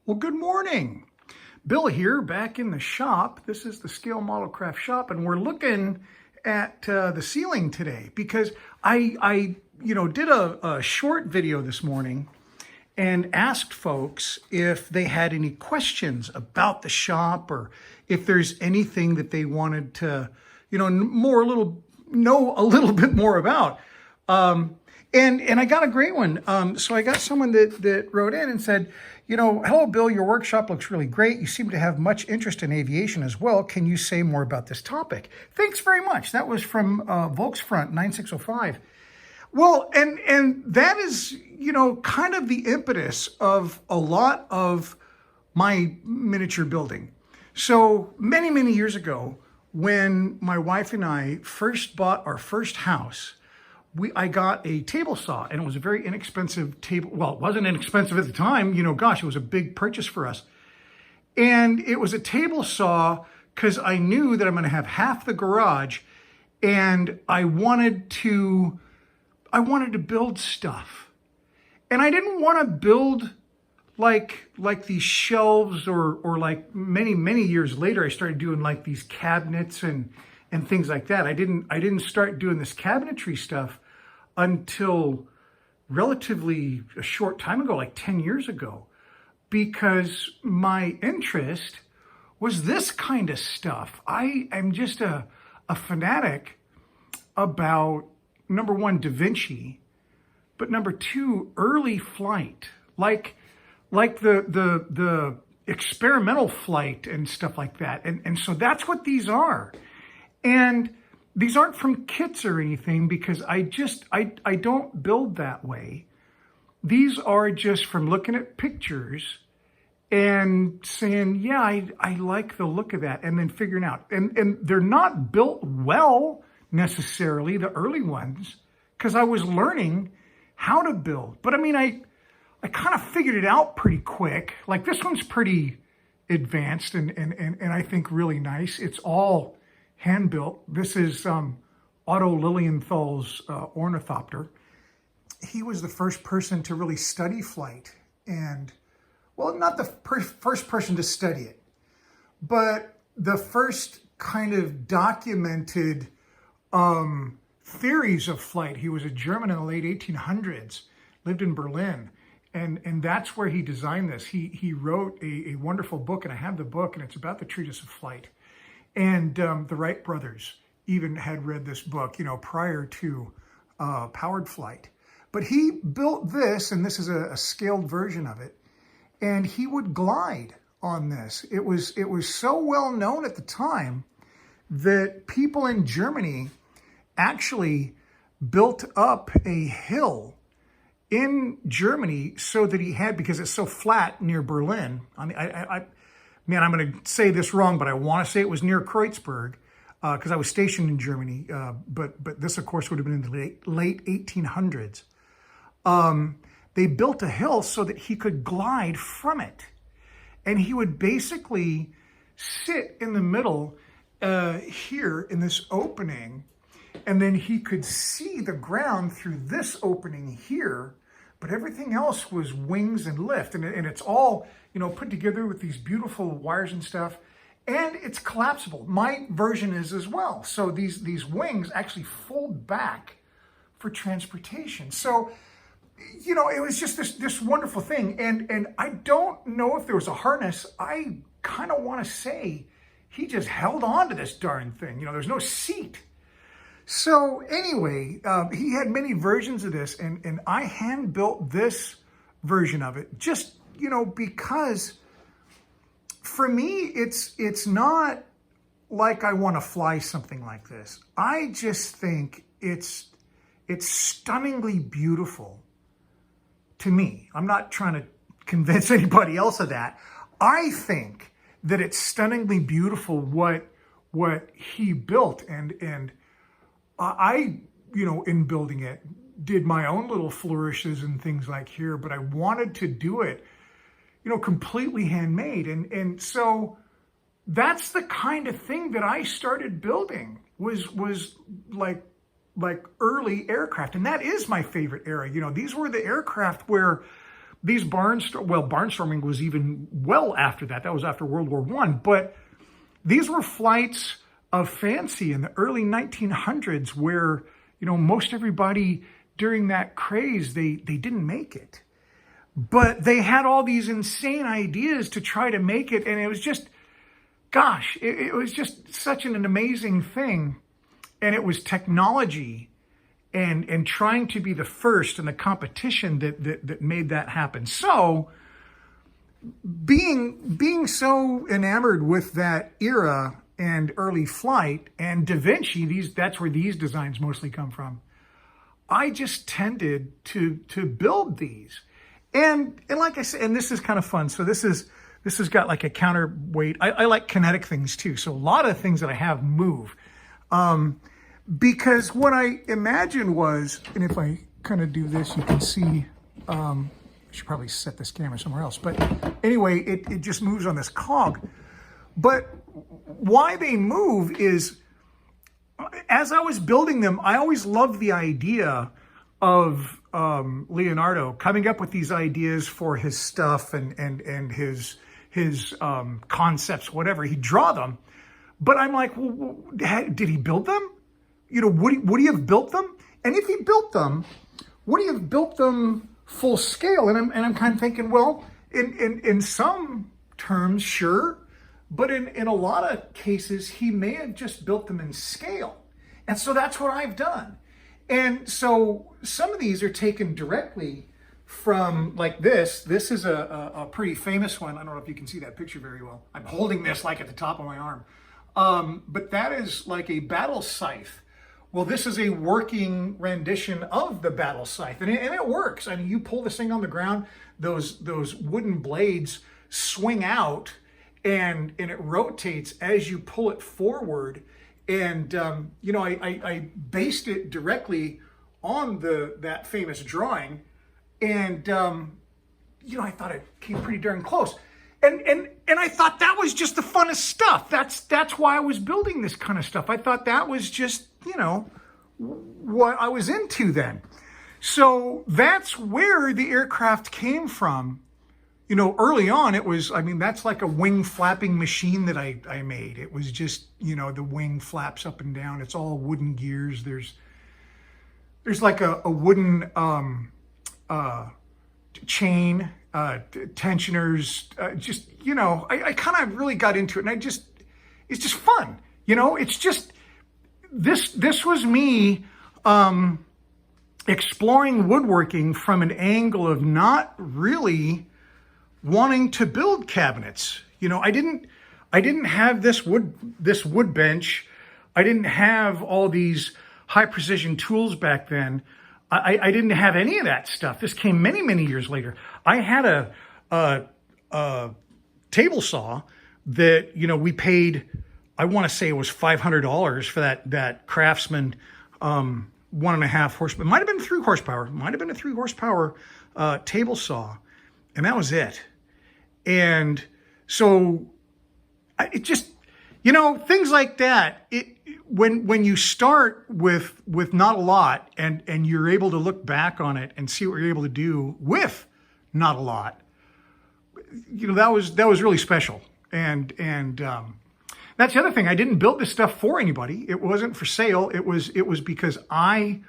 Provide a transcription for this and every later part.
Well, good morning. Bill here, back in the shop. This is the Scale Model Craft shop, and we're looking at the ceiling today because I did a short video this morning and asked folks if they had any questions about the shop or if there's anything that they wanted to, know a little bit more about. And I got a great one. So I got someone that wrote in and said, hello, Bill, your workshop looks really great. You seem to have much interest in aviation as well. Can you say more about this topic? Thanks very much. That was from Volksfront 9605. Well, and that is, kind of the impetus of a lot of my miniature building. So many, many years ago, when my wife and I first bought our first house, I got a table saw, and it was a very inexpensive table. Well, it wasn't inexpensive at the time. It was a big purchase for us. And it was a table saw because I knew that I'm going to have half the garage, and I wanted to build stuff. And I didn't want to build like these shelves or like many years later, I started doing like these cabinets and things like that. I didn't start doing this cabinetry stuff until relatively a short time ago, like 10 years ago, because my interest was this kind of stuff. I am just a fanatic about, number one, Da Vinci, but number two, early flight, like the experimental flight and stuff like that. And so that's what these are. And these aren't from kits or anything because I don't build that way. These are just from looking at pictures and saying, yeah, I like the look of that, and then figuring out. And they're not built well necessarily, the early ones, because I was learning how to build. But I mean, I kind of figured it out pretty quick. Like this one's pretty advanced and I think really nice. It's all hand-built. This is Otto Lilienthal's ornithopter. He was the first person to really study flight. And, well, not the first person to study it, but the first kind of documented theories of flight. He was a German in the late 1800s, lived in Berlin. And that's where he designed this. He wrote a wonderful book, and I have the book, and it's about the treatise of flight. And the Wright brothers even had read this book, prior to powered flight. But he built this, and this is a scaled version of it, and he would glide on this. It was so well known at the time that people in Germany actually built up a hill in Germany so that he had, because it's so flat near Berlin. I mean, man, I'm going to say this wrong, but I want to say it was near Kreuzberg because I was stationed in Germany. But this, of course, would have been in the late 1800s. They built a hill so that he could glide from it. And he would basically sit in the middle here in this opening, and then he could see the ground through this opening here, but everything else was wings and lift. And it's all, put together with these beautiful wires and stuff. And it's collapsible. My version is as well. So these wings actually fold back for transportation. So, it was just this wonderful thing. And I don't know if there was a harness. I kind of want to say he just held on to this darn thing. There's no seat. So anyway, he had many versions of this, and I hand built this version of it just, because for me, it's not like I want to fly something like this. I just think it's stunningly beautiful to me. I'm not trying to convince anybody else of that. I think that it's stunningly beautiful what he built, and I, in building it, did my own little flourishes and things like here, but I wanted to do it, completely handmade. And so that's the kind of thing that I started building was like early aircraft. And that is my favorite era. These were the aircraft where these barnstorming was even well after that. That was after World War I. But these were flights of fancy in the early 1900s where, most everybody during that craze, they didn't make it. But they had all these insane ideas to try to make it. And it was just, gosh, it was just such an amazing thing. And it was technology and trying to be the first in the competition that made that happen. So being so enamored with that era and early flight and Da Vinci, that's where these designs mostly come from. I just tended to build these. And like I said, and this is kind of fun. So this has got like a counterweight. I like kinetic things too. So a lot of things that I have move. Because what I imagined was, and if I kind of do this, you can see, I should probably set this camera somewhere else. But anyway, it just moves on this cog. But why they move is, as I was building them, I always loved the idea of Leonardo coming up with these ideas for his stuff and his concepts, whatever. He'd draw them. But I'm like, well, did he build them? Would he have built them? And if he built them, would he have built them full scale? And I'm kind of thinking, well, in some terms, sure. But in a lot of cases, he may have just built them in scale. And so that's what I've done. And so some of these are taken directly from like this. This is a pretty famous one. I don't know if you can see that picture very well. I'm holding this like at the top of my arm. But that is like a battle scythe. Well, this is a working rendition of the battle scythe, and it works. I mean, you pull this thing on the ground, those wooden blades swing out, and it rotates as you pull it forward. And I based it directly on that famous drawing, and I thought it came pretty darn close. And I thought that was just the funnest stuff. That's why I was building this kind of stuff. I thought that was just, what I was into then. So that's where the aircraft came from. Early on it was, that's like a wing flapping machine that I made. It was just, the wing flaps up and down. It's all wooden gears. There's like a wooden chain, tensioners, I kind of really got into it, and it's just fun. It's just, this was me exploring woodworking from an angle of not really wanting to build cabinets. I didn't have this wood bench. I didn't have all these high precision tools back then. I didn't have any of that stuff. This came many, many years later. I had a table saw that, we paid, I want to say it was $500 for that Craftsman 1.5 horsepower. It might have been 3 horsepower. Might have been a 3 horsepower table saw. And that was it. And so it just, things like that. When you start with not a lot and you're able to look back on it and see what you're able to do with not a lot, that was really special. And that's the other thing. I didn't build this stuff for anybody. It wasn't for sale. It was because I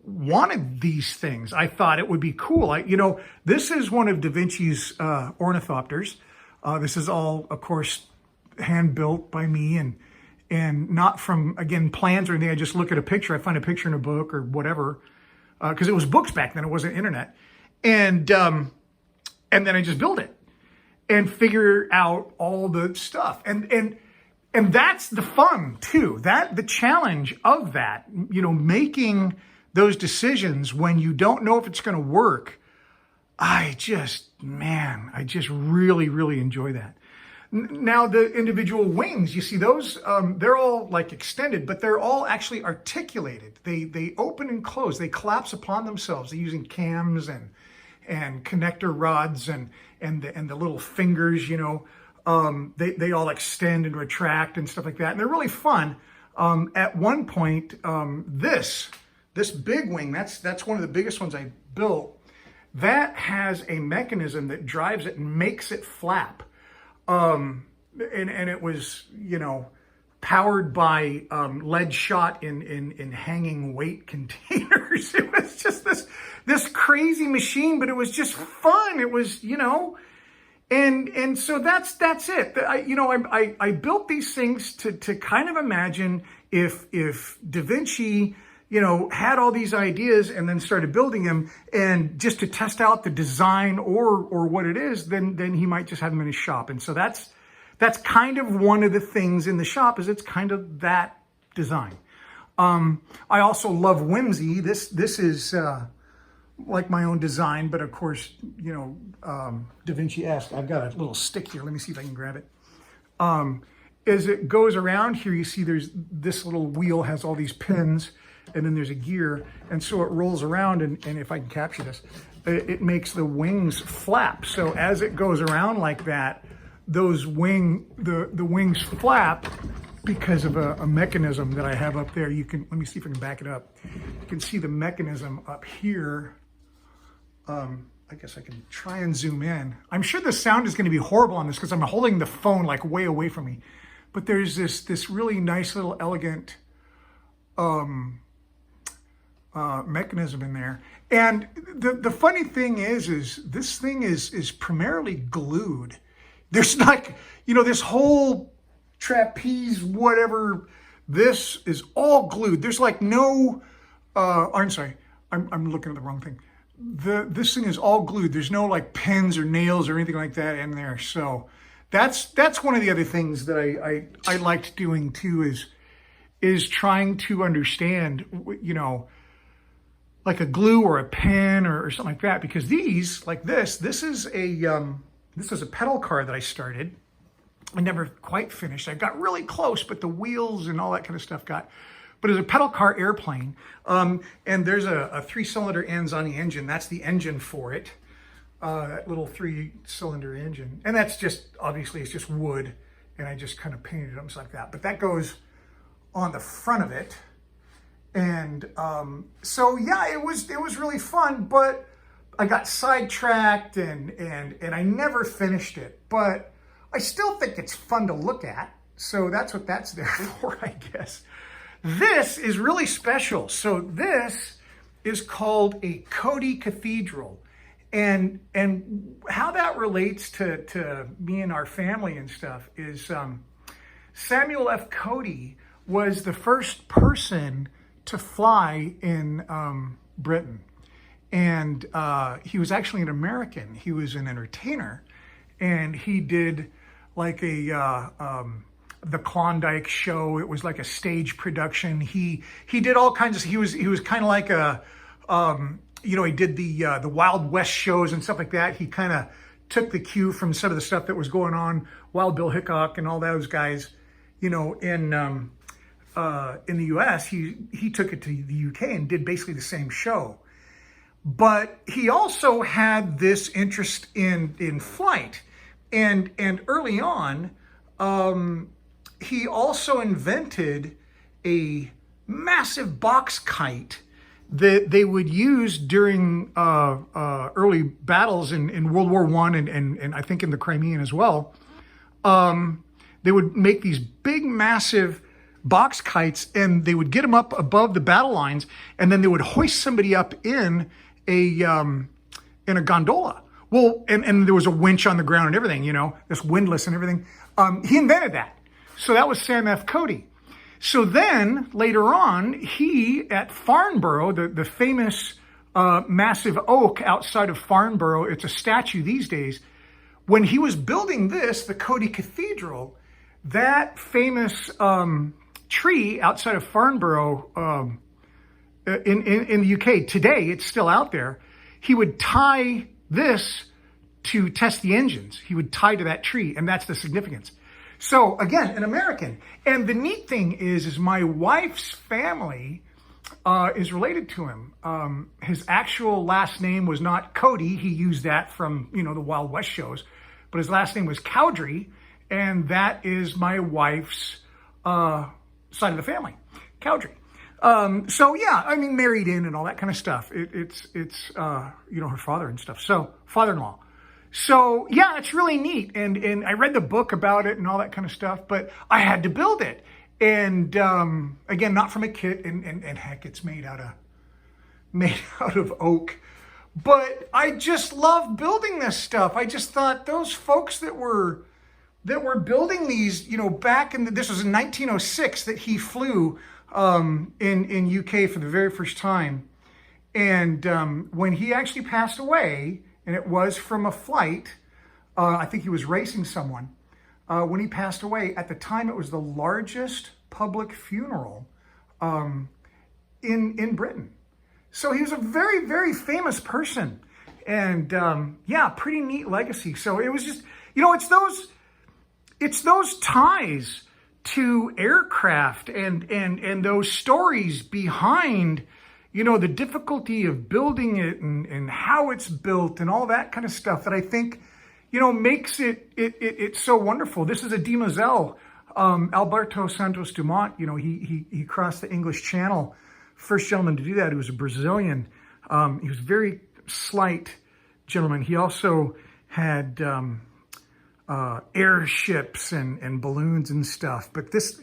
wanted these things. I thought it would be cool. This is one of Da Vinci's ornithopters. This is all, of course, hand built by me and not from, again, plans or anything. I just look at a picture. I find a picture in a book or whatever, because it was books back then. It wasn't internet. And then I just build it and figure out all the stuff. And that's the fun too. The challenge of that, making those decisions when you don't know if it's going to work. I just really, really enjoy that. Now, the individual wings, you see those, they're all like extended, but they're all actually articulated. They open and close. They collapse upon themselves. They're using cams and connector rods and the little fingers, they all extend and retract and stuff like that. And they're really fun. At one point, this big wing, that's one of the biggest ones I built. that has a mechanism that drives it and makes it flap. And it was, powered by lead shot in hanging weight containers. It was just this crazy machine, but it was just fun. It was, and so that's it. I built these things to kind of imagine if Da Vinci, had all these ideas and then started building them, and just to test out the design or what it is, then he might just have them in his shop. And so that's kind of one of the things in the shop, is it's kind of that design. I also love whimsy. This is like my own design, but of course, Da Vinci-esque. I've got a little stick here. Let me see if I can grab it. As it goes around here, you see there's this little wheel has all these pins, and then there's a gear, and so it rolls around, and if I can capture this, it makes the wings flap. So as it goes around like that, those the wings flap because of a mechanism that I have up there. Let me see if I can back it up. You can see the mechanism up here. I guess I can try and zoom in. I'm sure the sound is going to be horrible on this because I'm holding the phone like way away from me. But there's this really nice little elegant mechanism in there. And the funny thing is this thing is primarily glued. There's like, this whole trapeze, whatever, this is all glued. There's like no, I'm sorry, I'm looking at the wrong thing. This thing is all glued. There's no like pins or nails or anything like that in there. So that's one of the other things that I liked doing too, is trying to understand, like a glue or a pen or something like that, because these, like this is a pedal car that I started. I never quite finished. I got really close, but the wheels and all that kind of stuff but it's a pedal car airplane. And there's a 3-cylinder ends on the engine. That's the engine for it. That little 3-cylinder engine. And that's just, obviously it's just wood, and I just kind of painted it up like that. But that goes on the front of it. And so yeah, it was really fun, but I got sidetracked and I never finished it, but I still think it's fun to look at. So that's what that's there for, I guess. This is really special. So this is called a Cody Cathedral. And how that relates to me and our family and stuff is Samuel F. Cody was the first person to fly in Britain. And he was actually an American. He was an entertainer, and he did like the Klondike show. It was like a stage production. He did all kinds of. He was kind of like he did the Wild West shows and stuff like that. He kind of took the cue from some of the stuff that was going on. Wild Bill Hickok and all those guys, in the U.S. He took it to the U.K. and did basically the same show. But he also had this interest in flight, and early on, he also invented a massive box kite that they would use during early battles in World War I and I think in the Crimean as well. They would make these big, massive box kites, and they would get them up above the battle lines, and then they would hoist somebody up in a gondola. Well, and there was a winch on the ground and everything, this windlass and everything. He invented that. So that was Sam F. Cody. So then later on, he at Farnborough, the famous massive oak outside of Farnborough, it's a statue these days. When he was building this, the Cody Cathedral, that famous tree outside of Farnborough, in the UK today, it's still out there. He would tie this to test the engines. He would tie to that tree, and that's the significance. So again, an American. And the neat thing is my wife's family is related to him. His actual last name was not Cody. He used that from, the Wild West shows, but his last name was Cowdrey, and that is my wife's side of the family, Cowdrey. So yeah, I mean, married in and all that kind of stuff. It's her father and stuff. So father-in-law. So yeah, it's really neat. And I read the book about it and all that kind of stuff, but I had to build it. And again, not from a kit, and heck, it's made out of oak. But I just love building this stuff. I just thought those folks that were building these, back this was in 1906 that he flew in UK for the very first time. And when he actually passed away, and it was from a flight, I think he was racing someone. When he passed away, at the time, it was the largest public funeral in Britain. So he was a very, very famous person. And yeah, pretty neat legacy. So it was just, it's those ties to aircraft and those stories behind, the difficulty of building it and how it's built and all that kind of stuff that I think, makes it so wonderful. This is a De Moselle, Alberto Santos Dumont. He crossed the English Channel. First gentleman to do that. He was a Brazilian. He was a very slight gentleman. He also had airships and balloons and stuff. But this,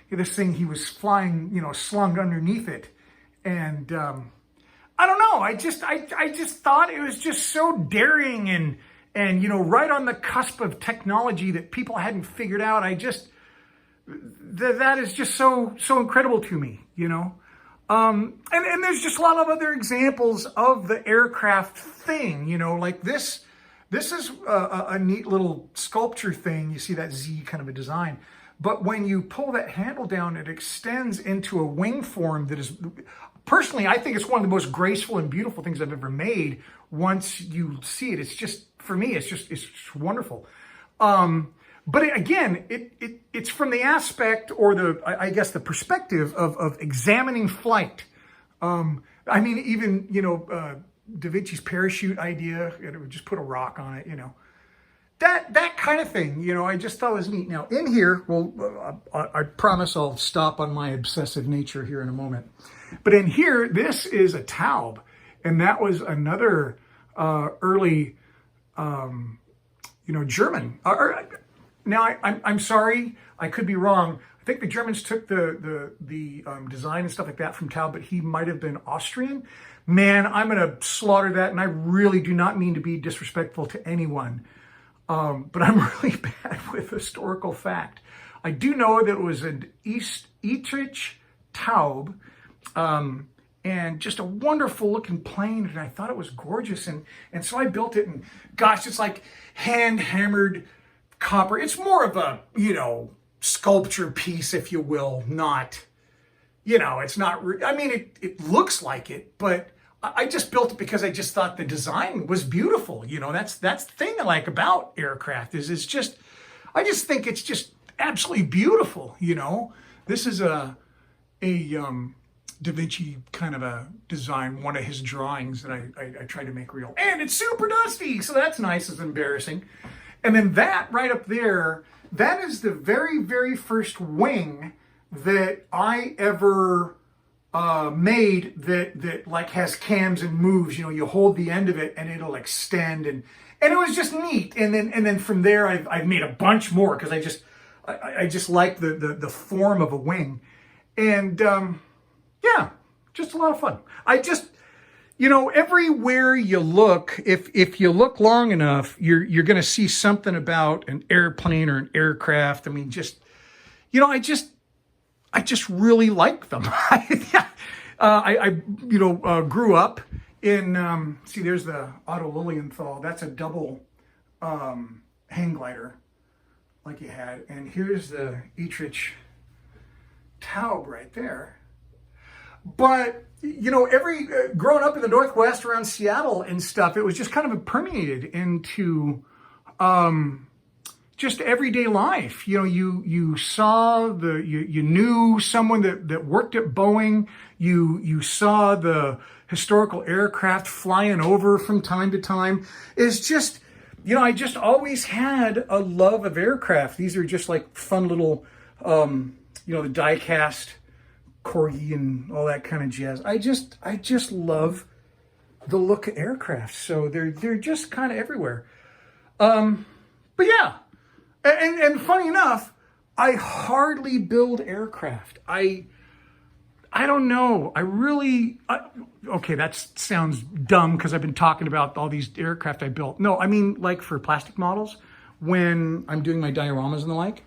this thing he was flying, slung underneath it. And I don't know. I just thought it was just so daring and right on the cusp of technology that people hadn't figured out. That is just so incredible to me, And there's just a lot of other examples of the aircraft thing, like this. This is a neat little sculpture thing. You see that Z kind of a design. But when you pull that handle down, it extends into a wing form that is, personally, I think it's one of the most graceful and beautiful things I've ever made. Once you see it, it's just, for me, it's just wonderful. But it's from the aspect or the perspective of examining flight. Even, Da Vinci's parachute idea, it would just put a rock on it, that kind of thing, I just thought was neat. Now in here, I promise I'll stop on my obsessive nature here in a moment. But in here, this is a Taube, and that was another early, German. Now I'm sorry, I could be wrong. I think the Germans took the design and stuff like that from Taube, but he might have been Austrian. Man, I'm going to slaughter that, and I really do not mean to be disrespectful to anyone. But I'm really bad with historical fact. I do know that it was an Etrich Taube, and just a wonderful looking plane, and I thought it was gorgeous. And so I built it, and gosh, it's like hand hammered copper. It's more of a, sculpture piece, if you will, not, it's not, it looks like it, but I just built it because I just thought the design was beautiful. That's the thing I like about aircraft is I just think it's just absolutely beautiful. This is a Da Vinci kind of a design, one of his drawings that I tried to make real, and it's super dusty. So that's nice. It's embarrassing. And then that right up there, that is the very, very first wing that I ever made that like has cams and moves. You hold the end of it and it'll extend, and it was just neat. And then from there I've made a bunch more because I just like the form of a wing, and yeah, just a lot of fun. Everywhere you look, if you look long enough, you're going to see something about an airplane or an aircraft. I just really like them. I grew up in, see, there's the Otto Lilienthal. That's a double hang glider like you had. And here's the Etrich Taube right there. But, growing up in the Northwest around Seattle and stuff, it was just kind of permeated into just everyday life. You saw you knew someone that worked at Boeing. You saw the historical aircraft flying over from time to time. It's just, I just always had a love of aircraft. These are just like fun little, the die-cast corgi and all that kind of jazz. I just love the look of aircraft. So they're just kind of everywhere. But yeah, and funny enough, I hardly build aircraft. I don't know. Okay, that sounds dumb because I've been talking about all these aircraft I built. No, I mean like for plastic models when I'm doing my dioramas and the like.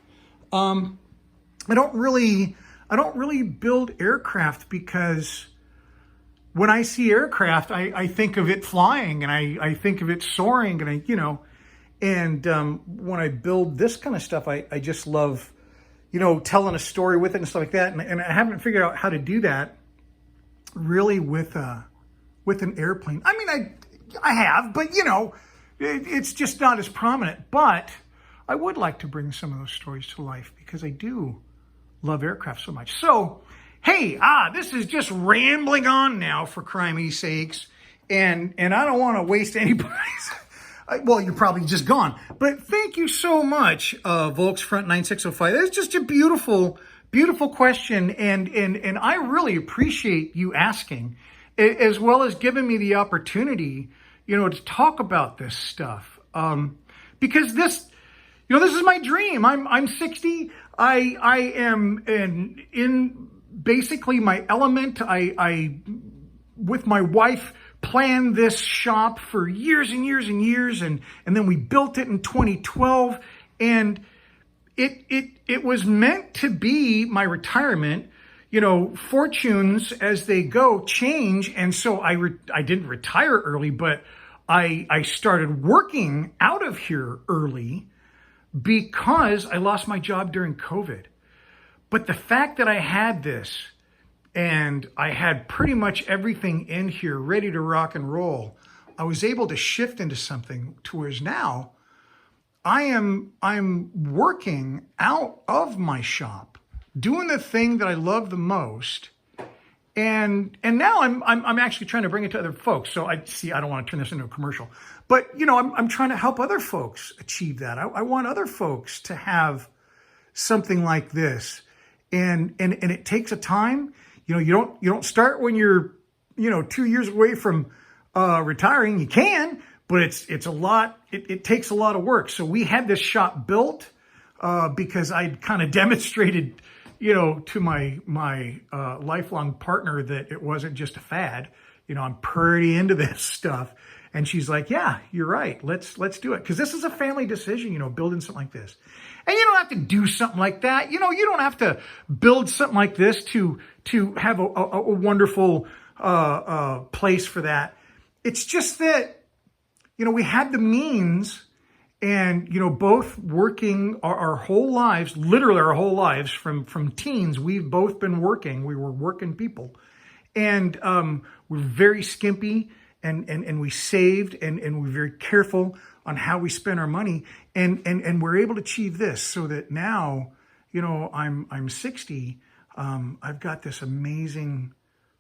I don't really build aircraft because when I see aircraft, I think of it flying and I think of it soaring and when I build this kind of stuff, I just love, telling a story with it and stuff like that. And I haven't figured out how to do that really with an airplane. I mean, I have, but it's just not as prominent. But I would like to bring some of those stories to life because I do love aircraft so much. So, hey, this is just rambling on now for crimey sakes. And I don't want to waste anybody's... Well, you're probably just gone. But thank you so much, Volksfront 9605. That's just a beautiful, beautiful question. And I really appreciate you asking, as well as giving me the opportunity, to talk about this stuff. Because this is my dream. I'm 60. I am in basically my element. I with my wife, planned this shop for years and years and years, and then we built it in 2012, and it was meant to be my retirement. Fortunes as they go change, and so I didn't retire early, but I started working out of here early because I lost my job during COVID. But the fact that I had this, and I had pretty much everything in here ready to rock and roll, I was able to shift into something to where now I'm working out of my shop, doing the thing that I love the most. And now I'm actually trying to bring it to other folks. So I don't want to turn this into a commercial, but I'm trying to help other folks achieve that. I want other folks to have something like this. And it takes a time. You don't start when you're 2 years away from retiring. You can, but it's a lot. It takes a lot of work. So we had this shop built because I'd kind of demonstrated, to my lifelong partner that it wasn't just a fad. I'm pretty into this stuff, and she's like, "Yeah, you're right. Let's do it," because this is a family decision. Building something like this, and you don't have to do something like that. You don't have to build something like this to have a wonderful place for that. It's just that, we had the means, and, both working our whole lives, literally our whole lives from teens, we've both been working. We were working people, and we're very skimpy, and we saved, and we're very careful on how we spend our money, and we're able to achieve this so that now, I'm 60. I've got this amazing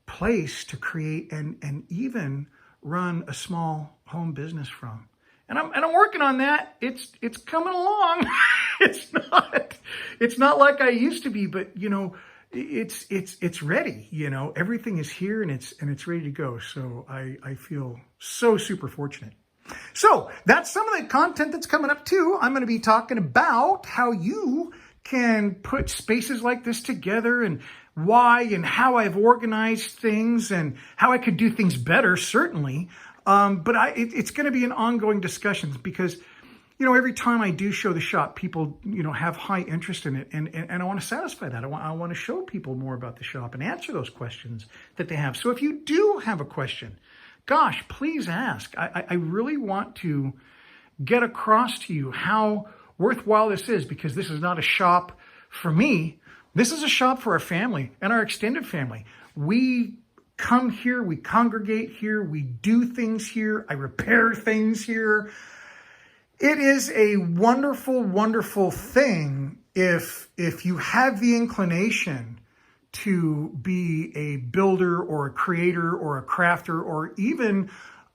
place to create and even run a small home business from. And I'm working on that. It's coming along. It's not like I used to be, but it's ready. Everything is here and it's ready to go. So I feel so super fortunate. So that's some of the content that's coming up too. I'm going to be talking about how you can put spaces like this together, and why and how I've organized things and how I could do things better, certainly. But it's going to be an ongoing discussion because, every time I do show the shop, people, have high interest in it. And I want to satisfy that. I want to show people more about the shop and answer those questions that they have. So if you do have a question, gosh, please ask. I really want to get across to you how worthwhile this is, because this is not a shop for me. This is a shop for our family and our extended family. We come here, we congregate here, we do things here, I repair things here. It is a wonderful, wonderful thing if you have the inclination to be a builder or a creator or a crafter or even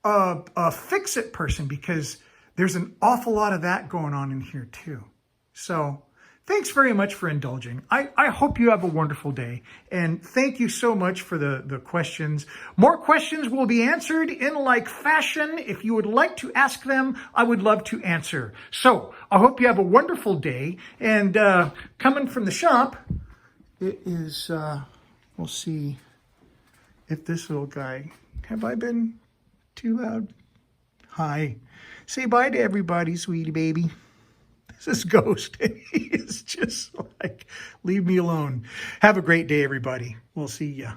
a fix-it person, because there's an awful lot of that going on in here too. So thanks very much for indulging. I hope you have a wonderful day. And thank you so much for the questions. More questions will be answered in like fashion. If you would like to ask them, I would love to answer. So I hope you have a wonderful day. And coming from the shop, it is, we'll see if this little guy, have I been too loud? Hi. Say bye to everybody, sweetie baby. This is Ghost. He is just like, leave me alone. Have a great day, everybody. We'll see ya.